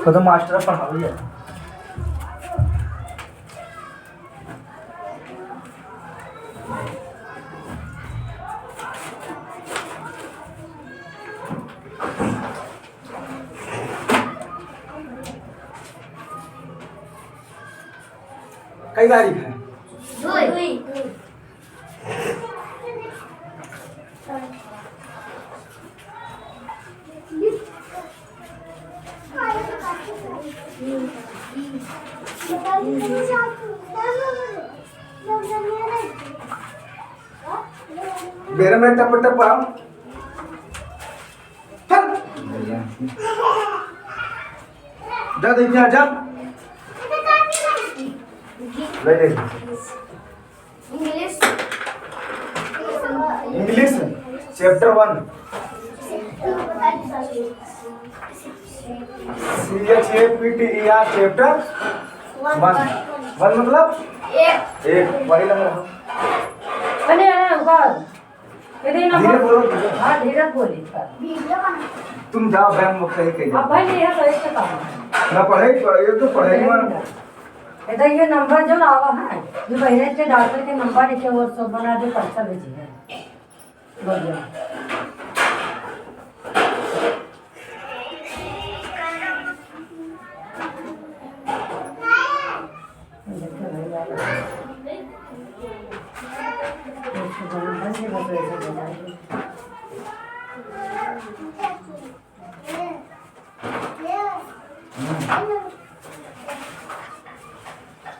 खुद मास्टर पढ़ाओ यार। कई तारीख है? मेरे में टप टप पढ़ाओ। जा देखिए जा इंग्लिश चैप्टर 1 CHAPTER चैप्टर 1 मतलब एक वही लग रहा। धीरे बोलो। हाँ धीरे बोली। तुम जाओ बैंक में कहीं कहीं अब भाई ये तो एक काम ना पढ़े ये तो पढ़ेगी मैं। इधर ये नंबर जो आवा है जो बहने के डॉक्टर के नंबर लिखे वो सब बना दे पैसा भेजी है बोलिए।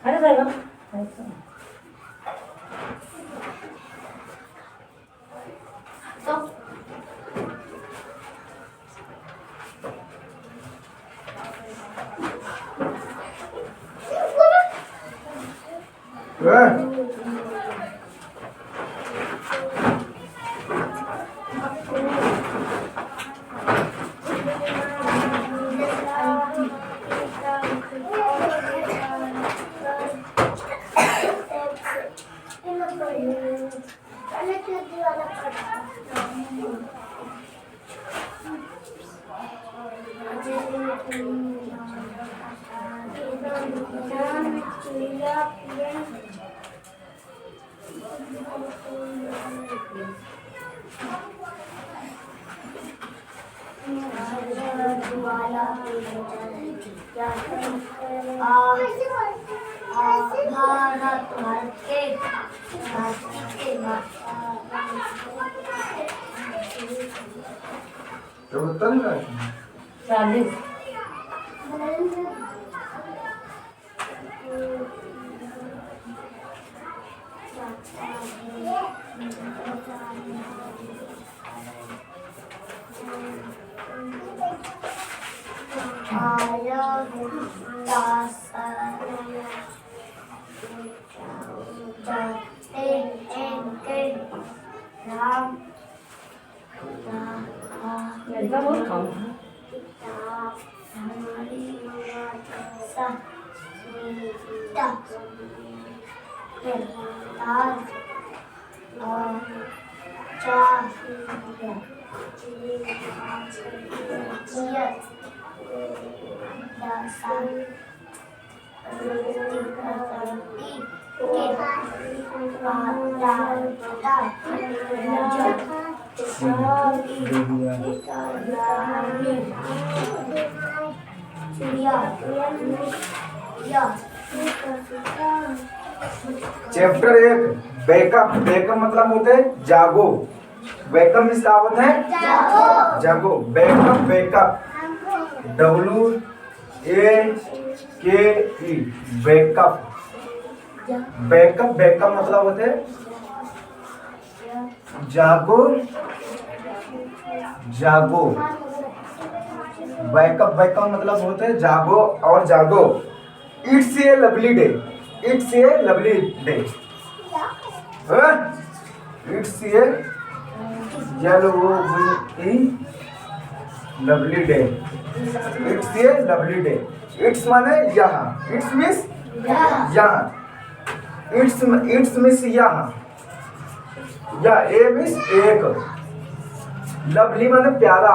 अरे देखो भारत 40 लड़का बहुत कम है। Chapter 1 backup. बैकअप मतलब होते है जागो। बैकअप मीन्स क्या होता है? जागो। Backup backup WAKE backup. Backup backup मतलब होते है जागो जागो। बैकअप बैकअप मतलब होते है जागो और जागो। It's a lovely day. It's a lovely day. It's a lovely day. It's a lovely day. It's माने यहाँ। इट्स मीन्स यहाँ। इट्स मीन्स यहाँ। या ए मीन्स एक। लवली माने प्यारा।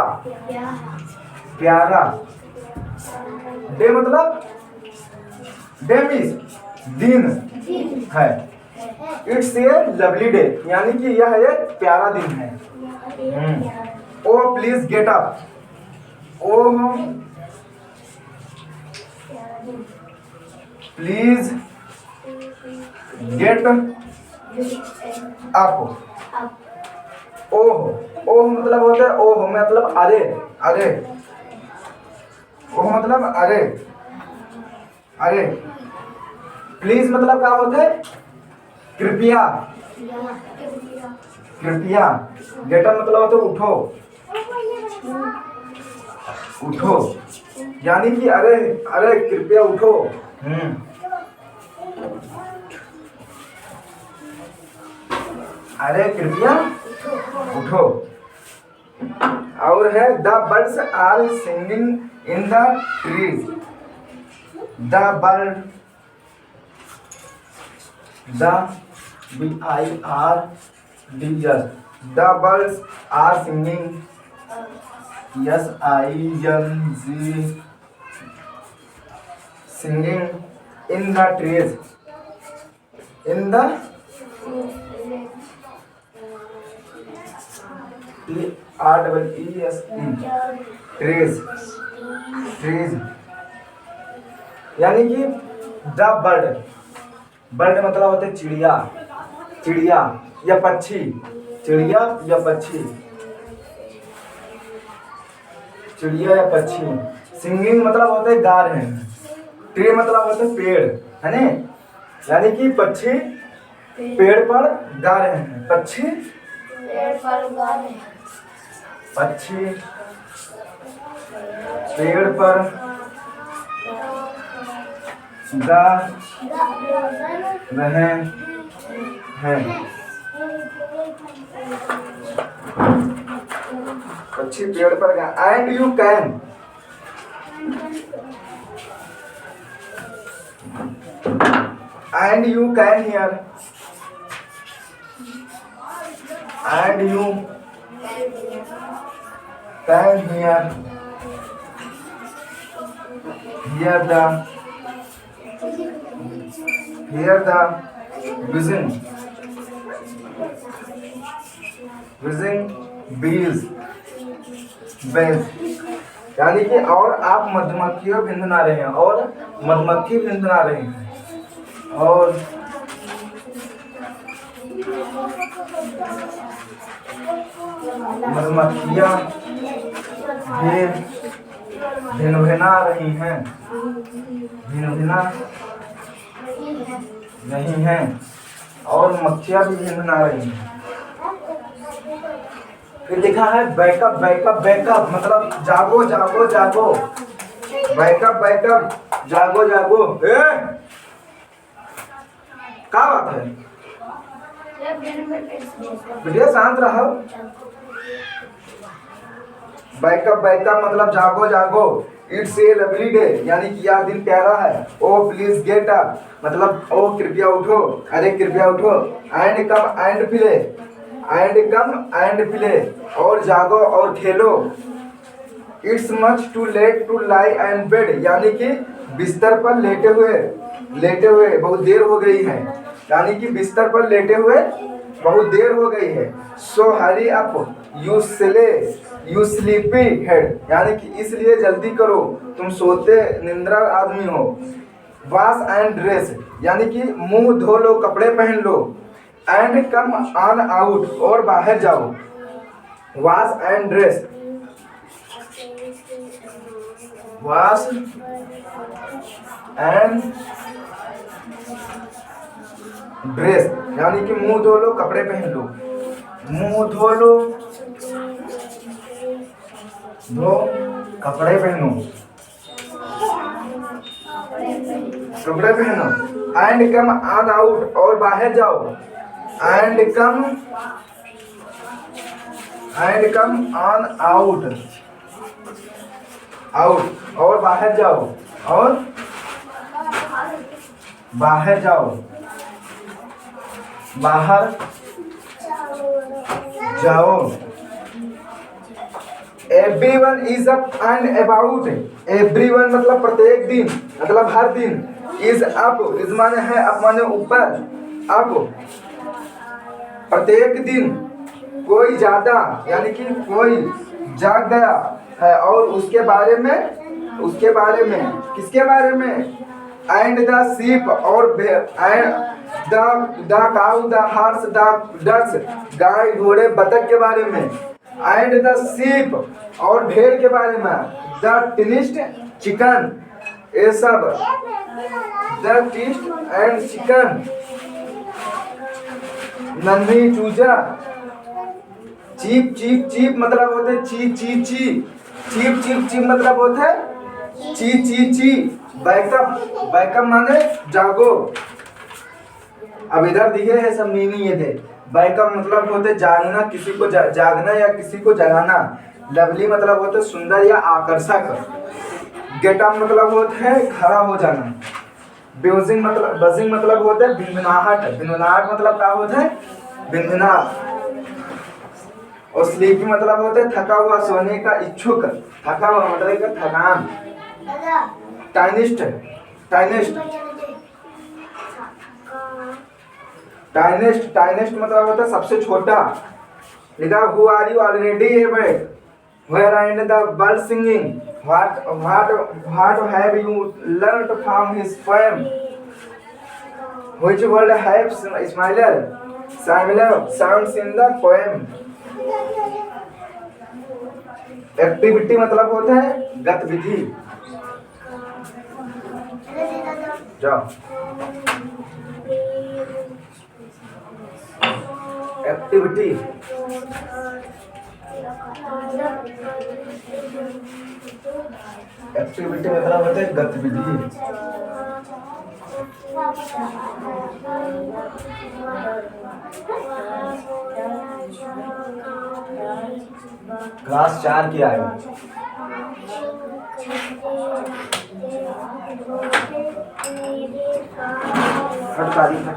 प्यारा डे मतलब डे मीन्स दिन है। इट्स ए लवली डे यानी कि यह एक प्यारा दिन है। Oh please get up, oh please get up. Oh, oh मतलब होता है ओह मतलब अरे, अरे, ओह मतलब अरे, अरे। प्लीज मतलब क्या होता है कृपया, कृपया। गेट अप मतलब होता है उठो, उठो यानी कि अरे, अरे कृपया उठो। अरे कृपया उठो। और है the birds are singing in the trees, the bird, the BIRDS, the birds are singing, SING, singing in the ट्रीज, इन द TREES, ट्रीज, ट्रीज यानी कि द बर्ड, बर्ड मतलब होते चिड़िया, चिड़िया या पक्षी, चिड़िया या पक्षी, चिड़िया या पक्षी। सिंगिंग मतलब होते हैं गा रहे हैं, ट्री मतलब होते हैं पेड़, है ना, यानी कि पक्षी पेड़ पर गा रहे हैं, पक्षी पेड़ पर गा रहे हैं, पक्षी पेड़ पर गा रहे हैं, पक्षी पेड़ पर गा। And you can, and you can hear, and you can hear, here the whizzing, whizzing bees, यानी कि और आप मधुमक्खियों भिनभिना रहे हैं, और मधुमक्खी भिनभिना रहे हैं, और मधुमक्खियाँ भिनभिना रही हैं, भिनभिना नहीं हैं, और मक्खियाँ भी भिनभिना रही हैं। फिर लिखा है बैकअप, बैकअप, बैकअप मतलब जागो जागो जागो, बैकअप बैकअप जागो जागो। क्या बात है बेटिया, शांत रहो। बैकअप बैकअप मतलब जागो जागो। इट्स ए लवली डे यानी कि यह दिन प्यारा है। ओ प्लीज गेट अप मतलब ओ कृपया उठो, अरे कृपया उठो। And come and play, and come and play और जागो और खेलो। It's much too late to lie and bed यानी कि बिस्तर पर लेटे हुए बहुत देर हो गई है, यानी कि बिस्तर पर लेटे हुए बहुत देर हो गई है। So hurry up you sleepy head यानी कि इसलिए जल्दी करो तुम सोते निंद्रा आदमी हो। वॉश एंड ड्रेस यानी कि मुंह धो लो, कपड़े पहन लो। एंड कम ऑन आउट और बाहर जाओ। Wash and dress, wash and dress यानी कि मुंह धो लो, कपड़े पहन लो। मुंह धो लो, धो कपड़े पहनो, कपड़े पहनो। एंड कम ऑन आउट और बाहर जाओ। And come on out, out और बाहर जाओ, और बाहर जाओ, बाहर जाओ। Everyone is up and about, everyone मतलब प्रत्येक दिन, मतलब हर दिन, इज अप, इज माने है, अप माने ऊपर, अप प्रत्येक दिन, कोई ज्यादा यानी कि कोई जाग गया है, और उसके बारे में किसके बारे में, एंड द शीप और the cow the horse the ducks, गाय घोड़े बतख के बारे में, एंड द शीप और भेड़ के बारे में, द टिनिस्ट चिकन, ये सब, द टिस्ट एंड चिकन, नन्ही चूजा, चीप चीप चीप मतलब होते ची ची ची, चीप चीप चीप मतलब होते ची ची ची, बैकअप बैकअप माने जागो। अब इधर दिखे है सब मीनिंग ये थे। बैकअप मतलब होते जागना, किसी को जागना या किसी को जगाना। लवली मतलब होते सुंदर या आकर्षक। गेट अप मतलब होते है खड़ा हो जाना। बजिंग मतलब होते है भिनभिनाहट। भिनभिनाहट मतलब क्या होता है, भिनभिनाहट। और स्लीपी मतलब होता है थका हुआ, सोने का इच्छुक। थका हुआ मतलब थकान। टाइनिस्ट मतलब होता है सबसे छोटा। लिखा who are you already able, where and the bird singing, what have you learned from his poem, which word have similar sounds in the poem। Activity मतलब होता है गतिविधि। जाओ एक्टिविटी, एक्टिविटी मतलब होता है गतिविधि। क्लास 4 की आए। हट तारीख है।